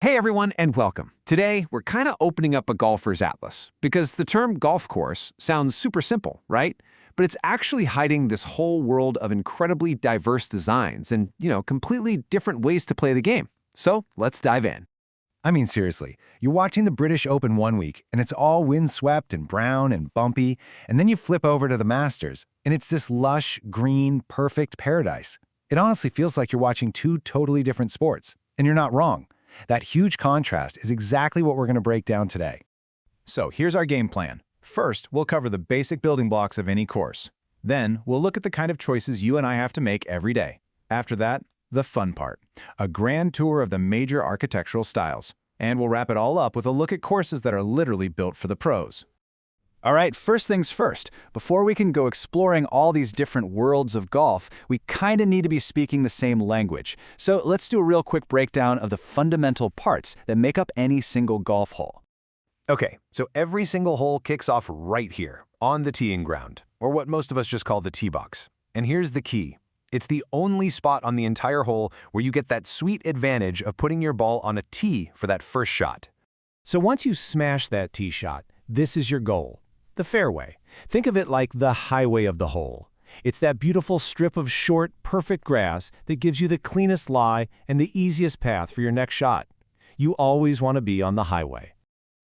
Hey everyone, and welcome. Today, we're kind of opening up a golfer's atlas, because the term golf course sounds super simple, right? But it's actually hiding this whole world of incredibly diverse designs and, completely different ways to play the game. So let's dive in. I mean, seriously, you're watching the British Open one week, and it's all windswept and brown and bumpy, and then you flip over to the Masters, and it's this lush, green, perfect paradise. It honestly feels like you're watching two totally different sports, and you're not wrong. That huge contrast is exactly what we're going to break down today. So here's our game plan. First, we'll cover the basic building blocks of any course. Then, we'll look at the kind of choices you and I have to make every day. After that, the fun part, a grand tour of the major architectural styles. And we'll wrap it all up with a look at courses that are literally built for the pros. All right, first things first. Before we can go exploring all these different worlds of golf, we kind of need to be speaking the same language. So let's do a real quick breakdown of the fundamental parts that make up any single golf hole. Okay, so every single hole kicks off right here, on the teeing ground, or what most of us just call the tee box. And here's the key. It's the only spot on the entire hole where you get that sweet advantage of putting your ball on a tee for that first shot. So once you smash that tee shot, this is your goal. The fairway. Think of it like the highway of the hole. It's that beautiful strip of short, perfect grass that gives you the cleanest lie and the easiest path for your next shot. You always want to be on the highway.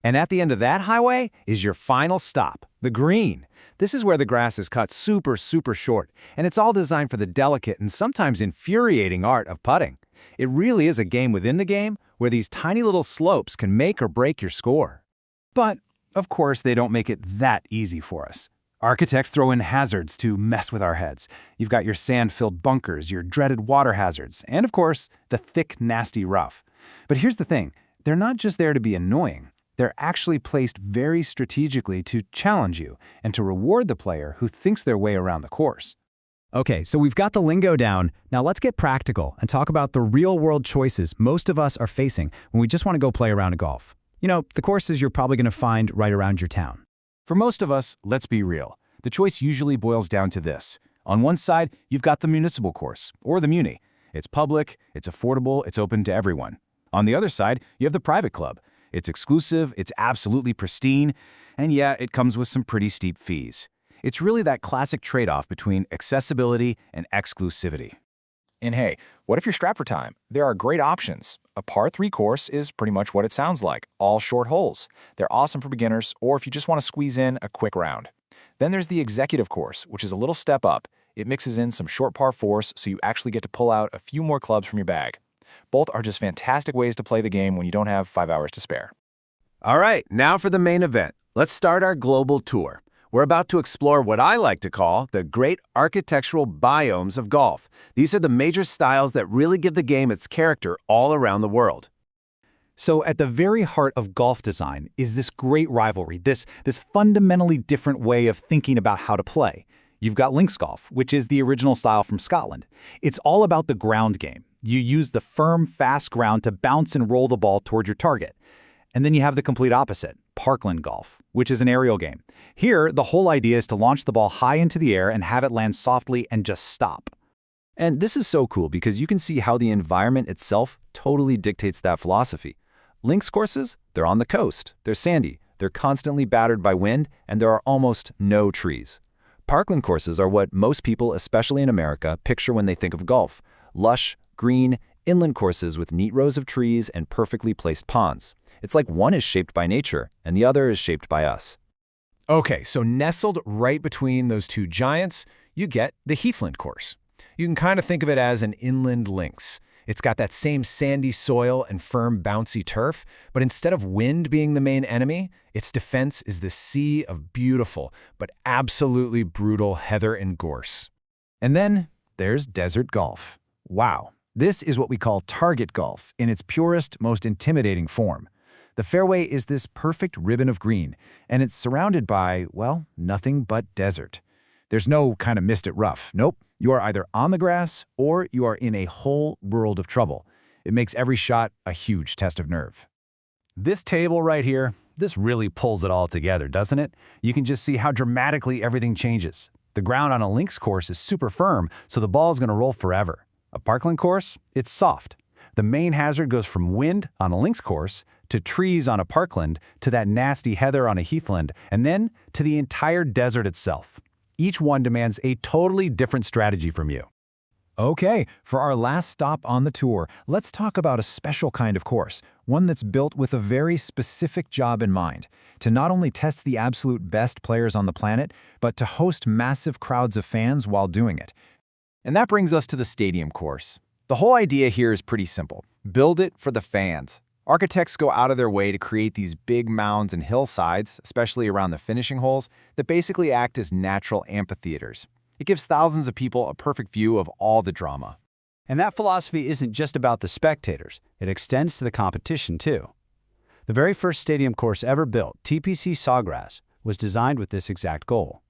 And at the end of that highway is your final stop, the green. This is where the grass is cut super short, and it's all designed for the delicate and sometimes infuriating art of putting. It really is a game within the game where these tiny little slopes can make or break your score. But of course, they don't make it that easy for us. Architects throw in hazards to mess with our heads. You've got your sand-filled bunkers, your dreaded water hazards, and of course, the thick, nasty rough. But here's the thing, they're not just there to be annoying. They're actually placed very strategically to challenge you and to reward the player who thinks their way around the course. Okay, so we've got the lingo down. Now let's get practical and talk about the real-world choices most of us are facing when we just want to go play around a golf. The courses you're probably going to find right around your town. For most of us, let's be real. The choice usually boils down to this. On one side, you've got the municipal course, or the muni. It's public, it's affordable, it's open to everyone. On the other side, you have the private club. It's exclusive, it's absolutely pristine, and yeah, it comes with some pretty steep fees. It's really that classic trade-off between accessibility and exclusivity. And hey, what if you're strapped for time? There are great options. A par 3 course is pretty much what it sounds like, all short holes. They're awesome for beginners or if you just want to squeeze in a quick round. Then there's the executive course, which is a little step up. It mixes in some short par 4s so you actually get to pull out a few more clubs from your bag. Both are just fantastic ways to play the game when you don't have 5 hours to spare. All right, now for the main event. Let's start our global tour. We're about to explore what I like to call the great architectural biomes of golf. These are the major styles that really give the game its character all around the world. So at the very heart of golf design is this great rivalry, this fundamentally different way of thinking about how to play. You've got links golf, which is the original style from Scotland. It's all about the ground game. You use the firm, fast ground to bounce and roll the ball toward your target. And then you have the complete opposite, Parkland golf, which is an aerial game. Here, the whole idea is to launch the ball high into the air and have it land softly and just stop. And this is so cool because you can see how the environment itself totally dictates that philosophy. Links courses, they're on the coast, they're sandy, they're constantly battered by wind, and there are almost no trees. Parkland courses are what most people, especially in America, picture when they think of golf. Lush, green, inland courses with neat rows of trees and perfectly placed ponds. It's like one is shaped by nature and the other is shaped by us. Okay, so nestled right between those two giants, you get the Heathland course. You can kind of think of it as an inland links. It's got that same sandy soil and firm, bouncy turf, but instead of wind being the main enemy, its defense is the sea of beautiful but absolutely brutal heather and gorse. And then there's desert golf. Wow, this is what we call target golf in its purest, most intimidating form. The fairway is this perfect ribbon of green, and it's surrounded by, well, nothing but desert. There's no kind of mist at rough. Nope, you are either on the grass or you are in a whole world of trouble. It makes every shot a huge test of nerve. This table right here, this really pulls it all together, doesn't it? You can just see how dramatically everything changes. The ground on a links course is super firm, so the ball is going to roll forever. A Parkland course, it's soft. The main hazard goes from wind on a links course, to trees on a parkland, to that nasty heather on a heathland, and then to the entire desert itself. Each one demands a totally different strategy from you. Okay, for our last stop on the tour, let's talk about a special kind of course, one that's built with a very specific job in mind, to not only test the absolute best players on the planet, but to host massive crowds of fans while doing it. And that brings us to the stadium course. The whole idea here is pretty simple. Build it for the fans. Architects go out of their way to create these big mounds and hillsides, especially around the finishing holes, that basically act as natural amphitheaters. It gives thousands of people a perfect view of all the drama. And that philosophy isn't just about the spectators, it extends to the competition too. The very first stadium course ever built, TPC Sawgrass, was designed with this exact goal.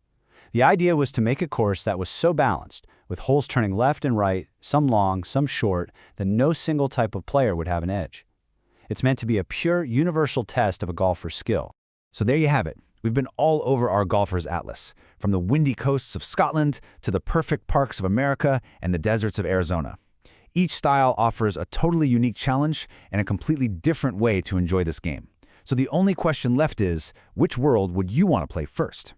The idea was to make a course that was so balanced, with holes turning left and right, some long, some short, that no single type of player would have an edge. It's meant to be a pure, universal test of a golfer's skill. So there you have it. We've been all over our golfer's atlas, from the windy coasts of Scotland to the perfect parks of America and the deserts of Arizona. Each style offers a totally unique challenge and a completely different way to enjoy this game. So the only question left is, which world would you want to play first?